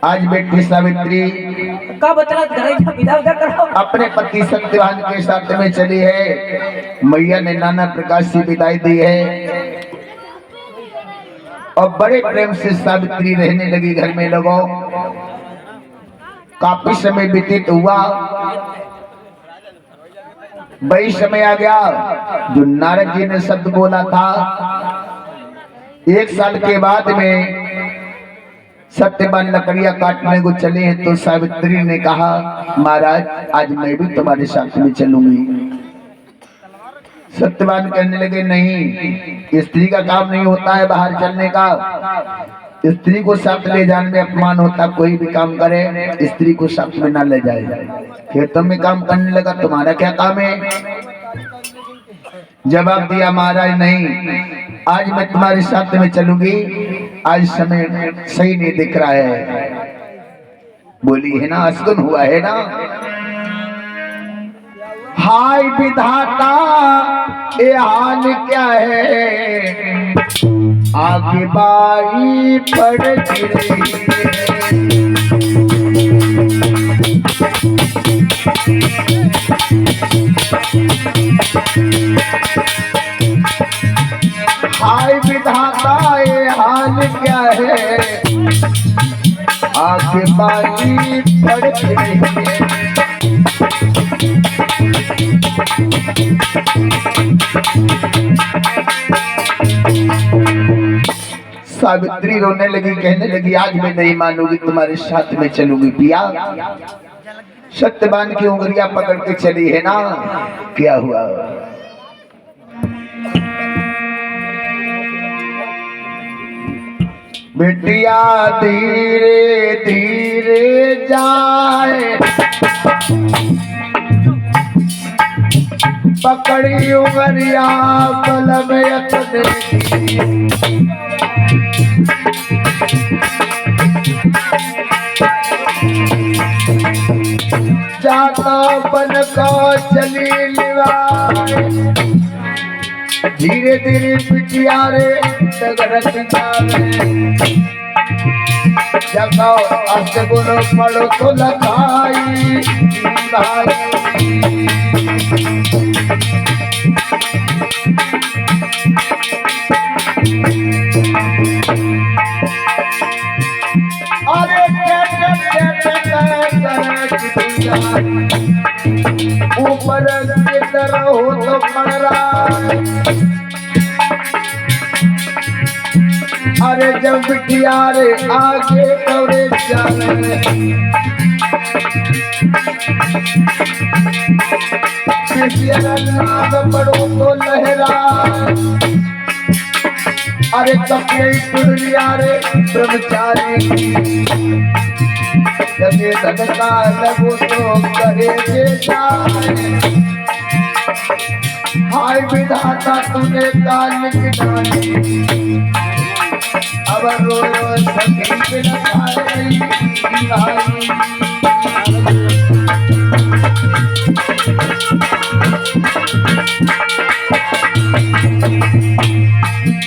आज बेटी सावित्री का बतला विदा करो। अपने पति सत्यवान के साथ में चली है। मैया ने नाना प्रकार से विदाई दी है और बड़े प्रेम से सावित्री रहने लगी घर में। लोगों काफी समय व्यतीत हुआ, वही समय आ गया जो नारद जी ने शब्द बोला था। 1 साल के बाद में सत्यवान लकड़ियां काटने को चले हैं तो सावित्री ने कहा महाराज आज मैं भी तुम्हारे साथ में चलूंगी। सत्यवान कहने लगे नहीं, स्त्री का काम नहीं होता है बाहर चलने का। स्त्री को साथ ले जाने में अपमान होता, कोई भी काम करे स्त्री को साथ में ना ले जाए। खेतों में काम करने लगा, तुम्हारा क्या काम है? जवाब दिया महाराज नहीं, आज मैं तुम्हारे साथ में चलूंगी, आज समय सही नहीं दिख रहा है। बोली है ना, असगुन हुआ है ना। हाय विधाता ये हाल क्या है, आगे बाई पड़ गिरी। हाय विधाता ये हाल क्या है, आगे बाई पड़ गिरी। सावित्री रोने लगी, कहने लगी आज मैं नहीं मानूंगी, तुम्हारे साथ में चलूंगी। पिया सत्यवान की उंगलियां पकड़ के चली है ना, क्या हुआ? बेटिया धीरे धीरे जाए, पकड़ी उंगलिया बल में जाता बन का चली लिवाए। धीरे धीरे पिटिया रे डगरत जावे, जगाओ अष्टगुण पढ़ो तो लखाई भाई। अरे ऊपर की तरह हो तो पड़ रहा है। अरे जब बिटिया रे आगे दौड़े जाने, पड़ो तो लहरा। अरे कपड़े टुरिया रे ब्रह्मचारी, जब धनका लगो तो करे जे जाए। हाय विधाता तूने काल की डाली, अब रो रो सखी बिन भाई।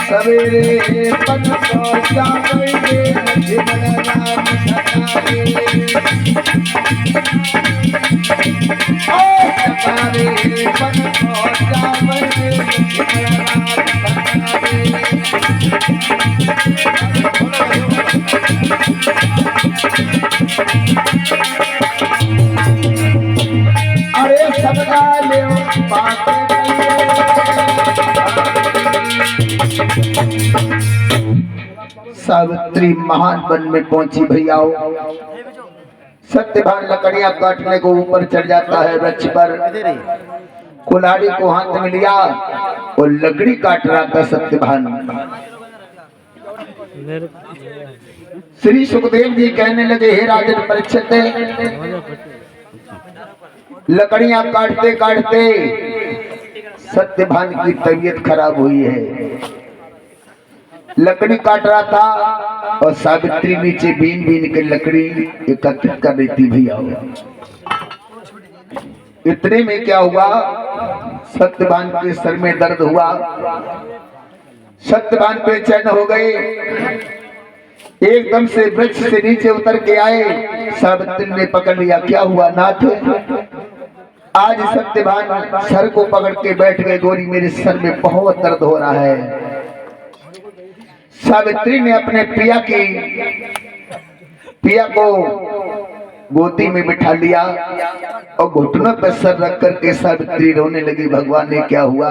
सवेरे पन को जागे जीवन नाम सतारे। सवेरे पन को जागे जीवन नाम सतारे। अरे सबका ले बात सावित्री महान वन में पहुंची। भैयाओ सत्यवान लकड़ियां काटने को ऊपर चढ़ जाता है वृक्ष पर। कुल्हाड़ी को हाथ में लिया और लकड़ी काट रहा था सत्यवान। श्री सुखदेव जी कहने लगे हे राजन परीक्षित, लकड़ियां काटते काटते सत्यवान की तबीयत खराब हुई है। लकड़ी काट रहा था और सावित्री नीचे बीन बीन के लकड़ी एकत्रित कर रही थी। भैया इतने में क्या हुआ, सत्यवान के सर में दर्द हुआ। सत्यवान बेचैन हो गए। एकदम से वृक्ष से नीचे उतर के आए। सावित्री ने पकड़ लिया। क्या हुआ नाथ? आज सत्यवान सर को पकड़ के बैठ गए। गोरी मेरे सर में बहुत दर्द हो रहा है। सावित्री ने अपने पिया को गोदी में बिठा लिया और घुटनों पर सर रख करके सावित्री रोने लगी। भगवान ने क्या हुआ?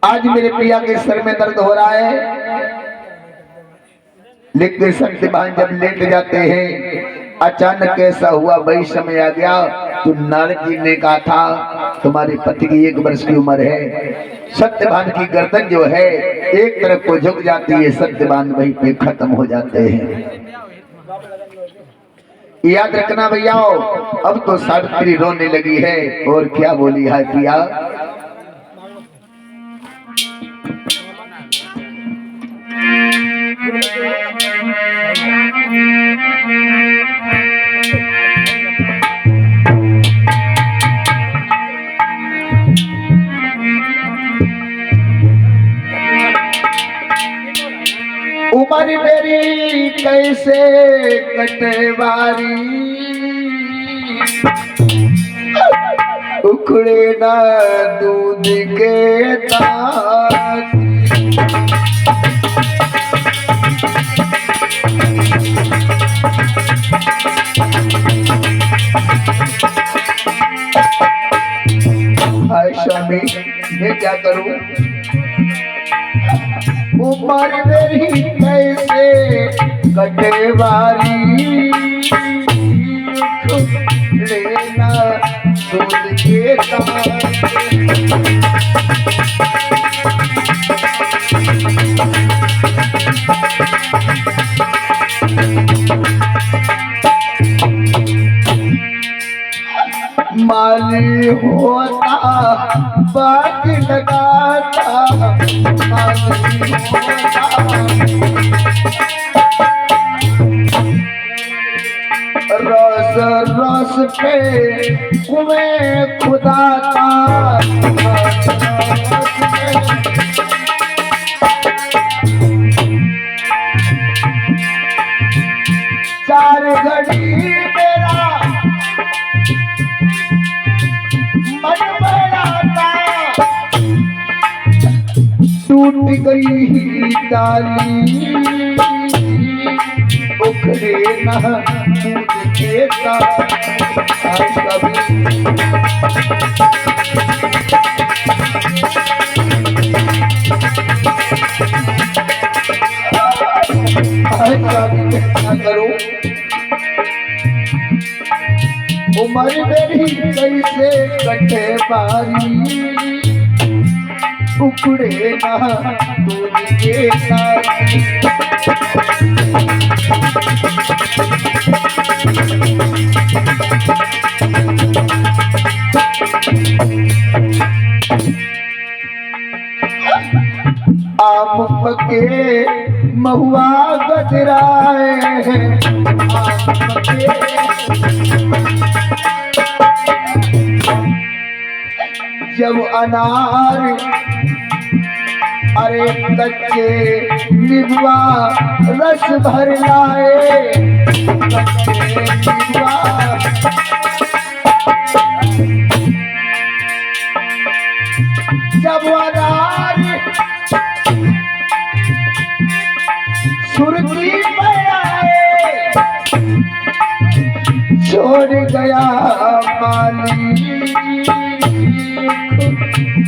आज मेरे पिया के सर में दर्द हो रहा है। लेकिन सत्यवान जब लेट जाते हैं, अचानक कैसा हुआ? वही समय आ गया तो नारद जी ने कहा था तुम्हारे पति की 1 वर्ष की उम्र है। सत्यवान की गर्दन जो है एक तरफ को झुक जाती है। सत्यवान वहीं पे खत्म हो जाते हैं। याद रखना भैया। अब तो सावित्री रोने लगी है और क्या बोली है पिया? उम्र मेरी कैसे कटवारी, उखड़े ना दूध के तार। हाय स्वामी मैं क्या करूं? उम्र मेरी कैसे कटवारी, लेना दूध के तार। माली होता बाग लगाता, माली होता रस रस पे कुएं खुदा था। चार घड़ी मेरा मन बनाता, टूट गई डाली उखड़े ना दूध के तार। करो उम्र मेरी कैसे कटवारी, उखड़े ना दूध के तार। आम पके महुआ गजराए हैं, आम पके जब अनार अरे कच्चे निबुआ रस भर लाए, कच्चे निबुआ जब अनार सुर्खी में आए, छोड़ गया माली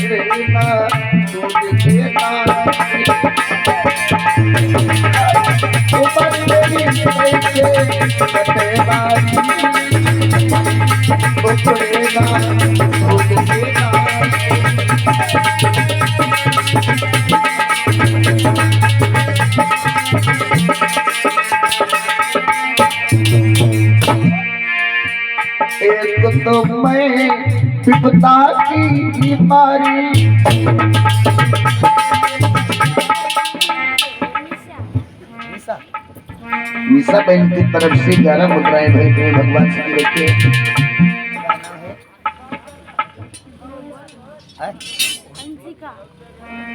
लेना दूध के तार। उम्र मेरी कैसे कटवारी, उखड़े ना दूध के तार। एक तो मैं विपदा की बीमारी, मीसा बहन की तरफ से 11 मुद्राएं भाई मेरे भगवान से रखे।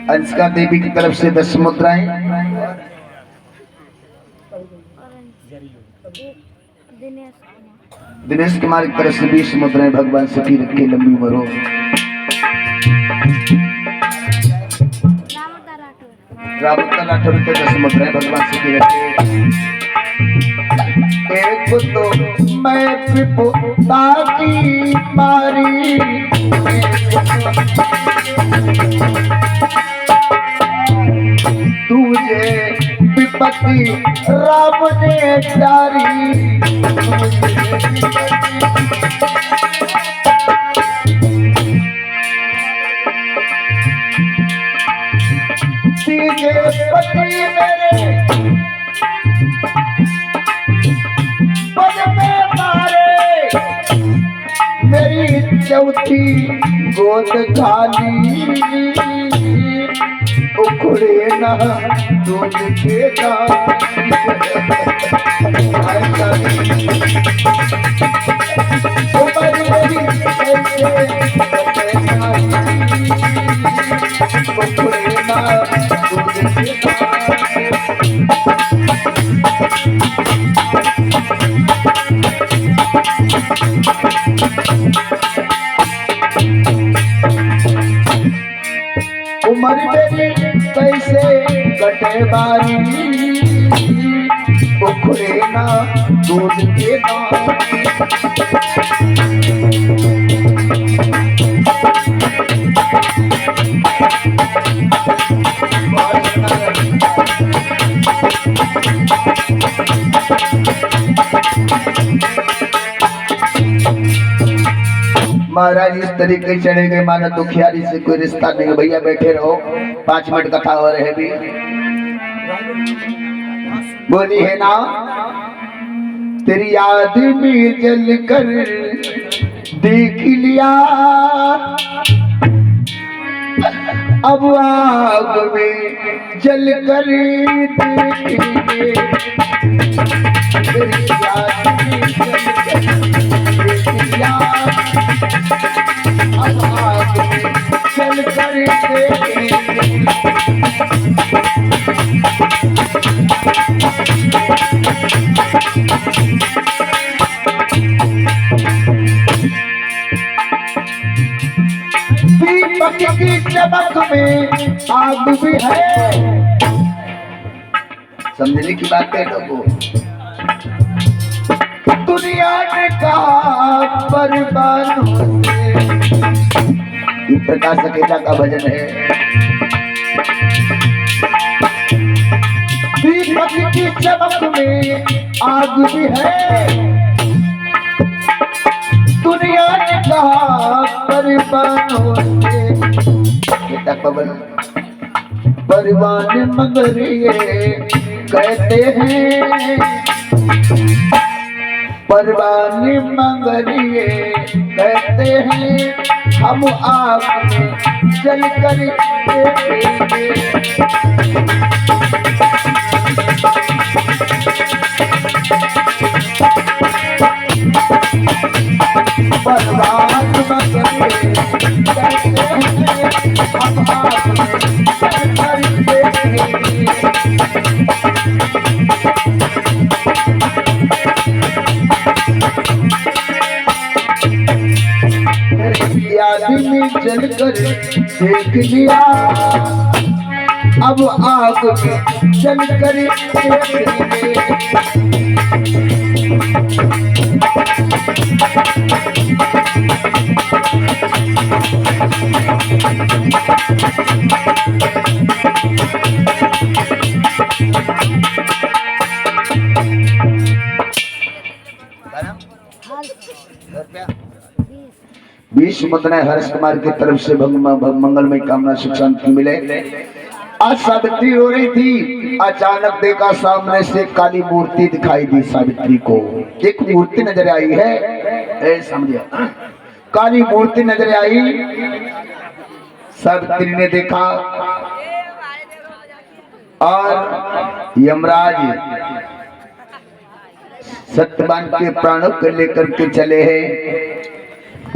अंशिका देवी की तरफ से 10 मुद्राएं, दिनेश कुमार की तरफ से 20 मुद्राएं भगवान से की रखे लंबी उम्र हो। रावता राठौर के 10 मुद्राएं भगवान से की रखे। एक तो मैं विपुता की मारी, तुझे विपत्ति राम ने प्यारी, तुझे पति मेरे पद में मारे, मेरी चौथी गोद खाली, उखड़े ना दूध के उमर मेरी कैसे कटे बारी, उखड़े ना दूध के महाराज इस तरीके से चढ़े गए माना दुखियारी से कोई रिश्ता नहीं है। भैया बैठे रहो, 5 मिनट कथा हो रहे भी। बोली है ना, तेरी याद में जल कर देख लिया, अब आग में जल कर देख लिए, तेरी याद में जल कर देख लिया, अब आग में जल कर देख लिए। दीपक की चमक में आग भी है, समझने की बात है लोगों। दुनिया ने कहा बर्बाद होते, ये प्रकाश अकेला का भजन है। दीपक की चमक में आग भी है, दुनिया ने कहा बर्बाद होते, परवान मगर ये कहते हैं, परवान मगर ये कहते हैं, हम आग में जल कर देखेंगे। परवान मगर ये कहते हैं, हम आग में जल कर देखेंगे। याद में जल कर देख लिया, अब आग में जल कर देखेंगे। बीस मुद्राएं हर्ष कुमार की तरफ से मंगलमय कामना सुख शांति मिले। आज सावित्री रो रही थी, अचानक देखा सामने से काली मूर्ति दिखाई दी। सावित्री को एक मूर्ति नजर आई है, समझिए काली मूर्ति नजर आई। सावित्री ने देखा और यमराज सत्यवान के प्राणों को लेकर के चले हैं।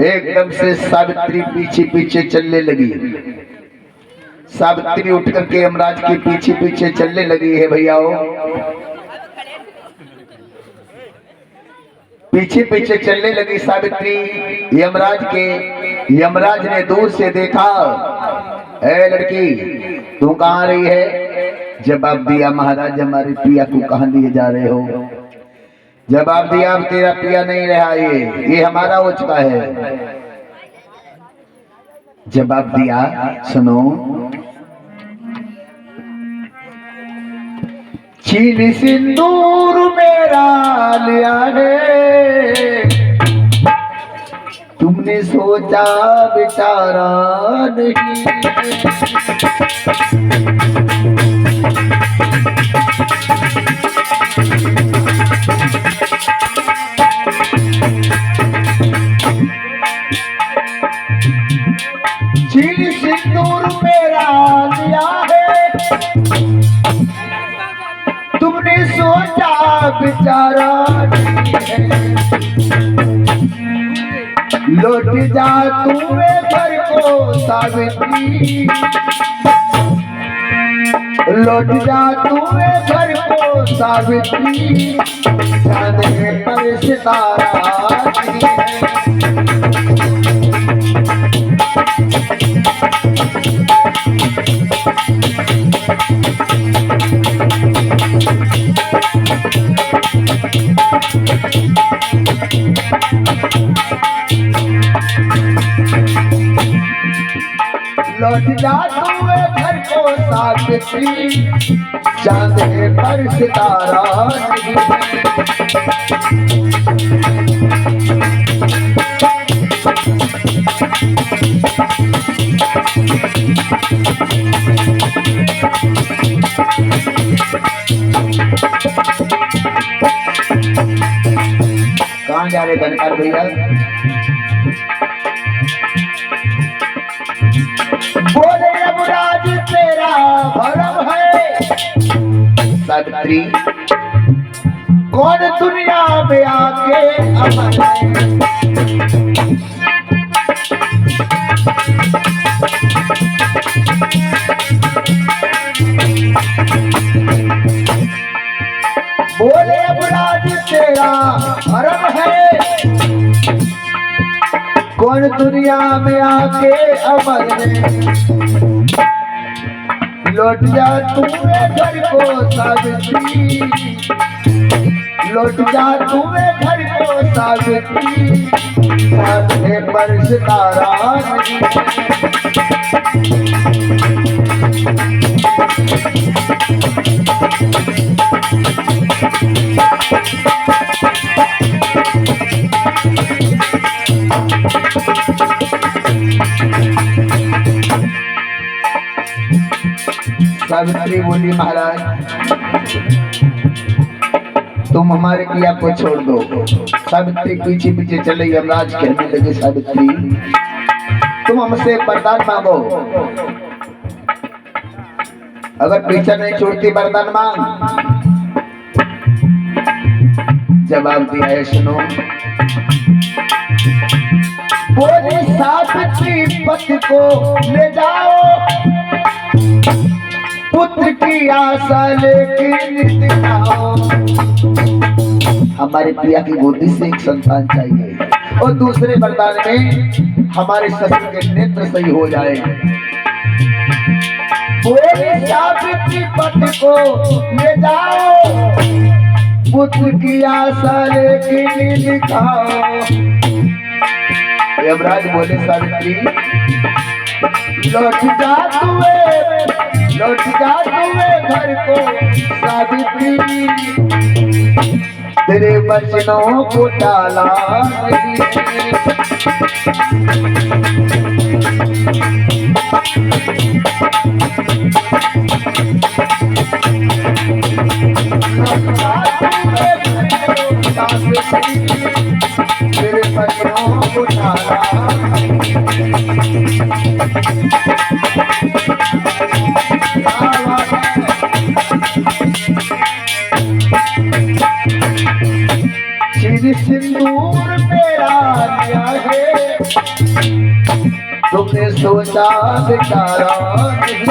एकदम से सावित्री पीछे पीछे चलने लगी। सावित्री उठ करके यमराज के पीछे पीछे चलने लगी है। भैयाओ पीछे पीछे चलने लगी सावित्री यमराज के। यमराज ने दूर से देखा, ए लड़की तू कहाँ रही है? जवाब दिया, महाराज हमारे पिया को कहाँ लिए जा रहे हो? जवाब दिया, अब तेरा पिया नहीं रहा, ये हमारा हो चुका है। जवाब दिया, सुनो, चीनी सिंदूर मेरा लिया है, तुमने सोचा बेचारा नहीं। चीनी सिंदूर मेरा लिया है, तुमने सोचा बेचारा नहीं है। लौट जा तुम्हें घर को सावित्री, लौट जा तुम्हें घर को सावित्री, चांद पर सितारा नहीं है। लौट जा तुम्हें घर को सावित्री, चांद पर सितारा नहीं है। कहाँ जा रहे धनकार भैया? बोले यमराज तेरा भरम है, सावित्री कौन दुनिया में आके अमर है। बोले यमराज तेरा भरम है, कौन दुनिया में आके अमर है। लौट जा तुम्हें घर को सावित्री, लौट जा तुम्हें घर को सावित्री, चांद पर सितारा नहीं है। सावित्री बोली, महाराज तुम हमारे पिया को छोड़ दो। सावित्री पीछे पीछे चले। यमराज कहने लगे, सावित्री तुम हमसे वरदान मांगो, अगर पीछा नहीं छोड़ती वरदान मांग। जवाब दिया है, सुनो, बोली सावित्री पति को ले जाओ, पुत्र की आशा लेकिन दिखाओ। हमारे पिया की गोदी से एक संतान चाहिए, और दूसरे वरदान में हमारे ससुर के नेत्र सही हो जाए। बोले सावित्री पति को ले जाओ, पुत्र की आशा लेकिन दिखाओ। यमराज बोले, सावित्री लौट जा तुम्हें, लौट जा तुम्हें घर को सावित्री, तेरे बचनों को टाला नहीं। तेरे बचनों को टाला सिंदूर मेरा लिया है, तुमने सोचा बेचारा नहीं।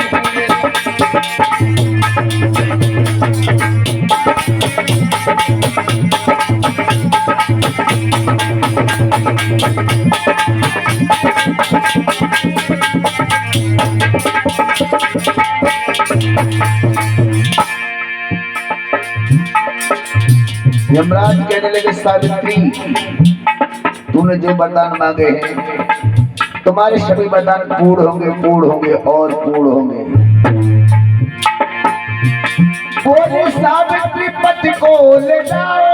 यमराज कहने लगे सावित्री, तूने जो वरदान मांगे हैं तुम्हारे सभी वरदान पूर्ण होंगे और पूर्ण होंगे। बोले सावित्री पति को ले जाओ।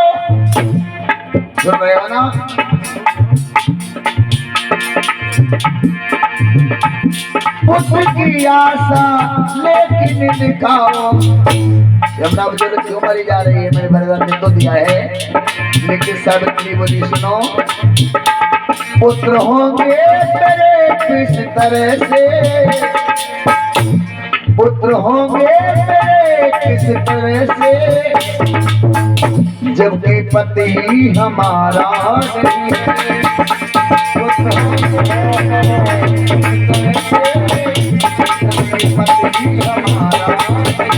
सुन रहे हो ना? पुत्र की आशा लेकिन दिखाओ। यमुना बोले क्यों मरी जा रही है, मैंने वरदान दे तो दिया है। लेकिन सावित्री बोली सुनो, पुत्र होंगे तेरे किस तरह से, पुत्र होंगे तेरे किस तरह से, जबकि पति ही हमारा नहीं है। पुत्र होंगे किस तरह से, जबकि पति ही हमारा नहीं है।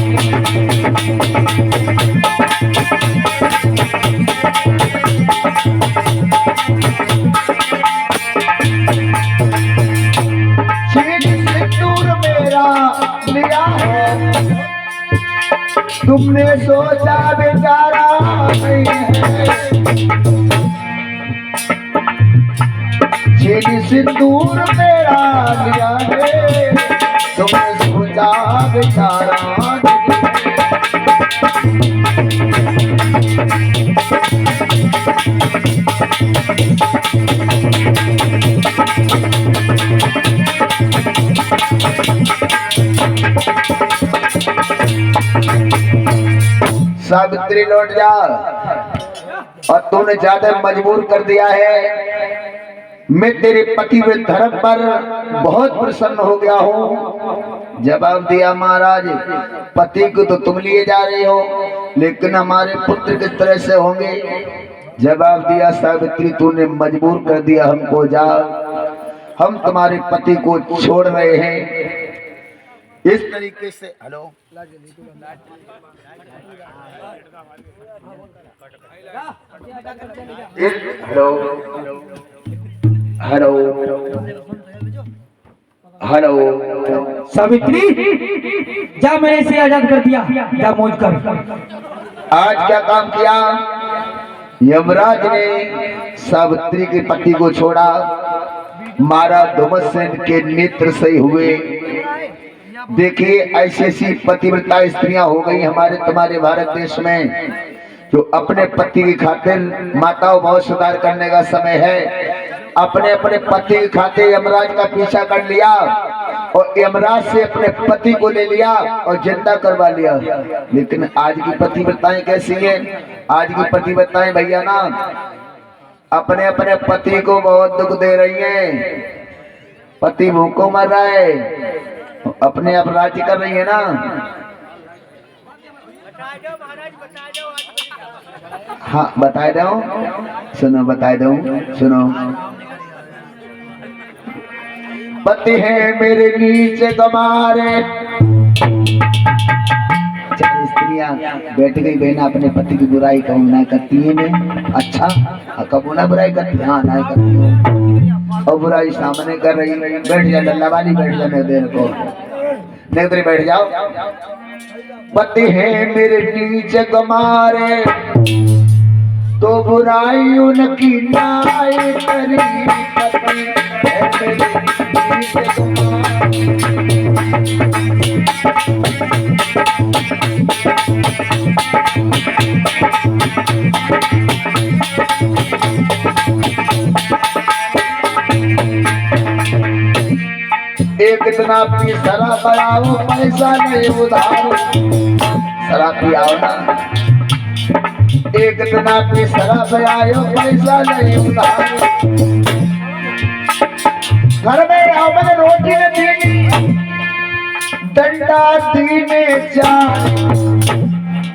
लिया है तुमने सोचा बेचारा नहीं है। छेड़ी सिंदूर मेरा लिया है तुमने सोचा बेचारा नहीं है। सावित्री लौट जा, और तूने ज्यादा मजबूर कर दिया है। मैं तेरे पति व धर्म पर बहुत प्रसन्न हो गया हूँ। जवाब दिया महाराज, पति को तो तुम लिए जा रहे हो, लेकिन हमारे पुत्र किस तरह से होंगे। जवाब दिया सावित्री, तूने मजबूर कर दिया हमको, जा हम तुम्हारे पति को छोड़ रहे हैं। इस तरीके से हेलो हेलो हेलो सावित्री, जा मैंने इसे आजाद कर दिया, जा मौज कर। आज क्या काम किया? यमराज ने सावित्री के पति को छोड़ा, मारा, धुमसेन के नेत्र सही हुए। देखिए ऐसी ऐसी पतिव्रता स्त्रियां हो गई हमारे तुम्हारे भारत देश में, जो अपने पति की खातिर, माताओं बहुत सुधार करने का समय है, अपने अपने पति की खातिर यमराज का पीछा कर लिया और यमराज से अपने पति को ले लिया और जिंदा करवा लिया। लेकिन आज की पतिव्रताएं कैसी हैं? आज की पतिव्रताएं भैया ना अपने अपने पति को बहुत दुख दे रही हैं। पति भूखों मर रहा है, अपने आप राज्य कर रही है ना। हाँ बताए दो, सुनो बताए दो, सुनो। पति है मेरे नीचे गमारे। स्त्रियां बैठ गई बहना अपने पति की बुराई कहूँ ना करती है मैं। अच्छा कबू ना बुराई करती, हाँ ना करती हूँ, और बुराई सामने कर रही। बैठ जा लल्ला वाली, बैठ जाने देर को, नहीं बैठ जाओ। पति है मेरे नीचे गमारे, तो बुराई उनकी नाई करी। पति है मेरे नीचे गमारे। एक दिन आपकी शराब बनाओ, पैसा नहीं उधार। शराब पियाओ ना, एक दिन आपकी शराब आयो, पैसा नहीं उधार। घर में आओ, मैंने रोटी न देनी, डंडा दीने चार,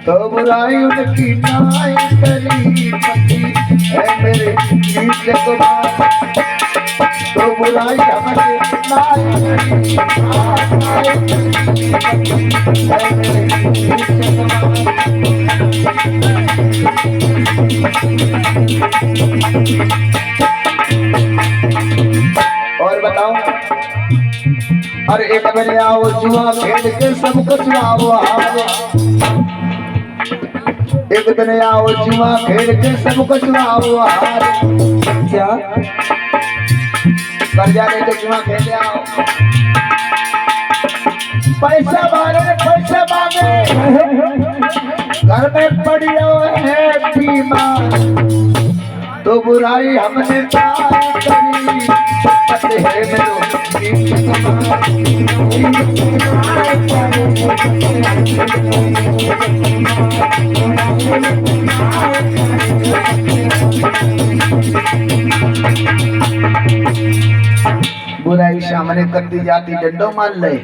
तो बुराई उनकी नाई करी। पति है मेरे नीचे गमारे। तो बुराई हमने और बताओ। और एक बने आओ जुआ खेल के सब कुछ आओ हारे, एक दिन आओ जुआ खेल के सब कुछ आओ हारे। क्या कर्जा लेके जुआ खेल आओ, पैसा मांगे घर में पड़ी है बीमार, तो बुराई हमने करी पते है बुराई सामने करती जाती डंडो मान ले,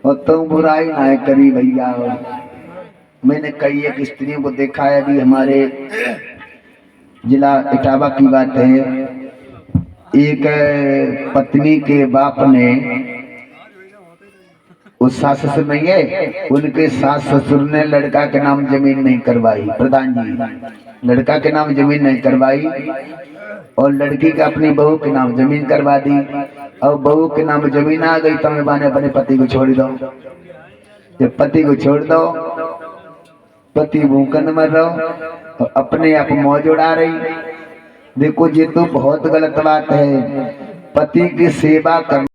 और तुम बुराई ना करी भैया। मैंने कई एक स्त्रियों को देखा है, अभी हमारे जिला इटावा की बात है। एक पत्नी के बाप ने, उस सास ससुर नहीं है, उनके सास ससुर ने लड़का के नाम जमीन नहीं करवाई। प्रधान जी, लड़का के नाम जमीन नहीं करवाई और लड़की का अपनी बहू के नाम जमीन करवा दी। और बहू के नाम जमीन आ गई तो मैं अपने पति को छोड़ दो। जब पति को छोड़ दो, पति भूखंड मर रहो और अपने आप मौज उड़ा रही। देखो ये तो बहुत गलत बात है। पति की सेवा करना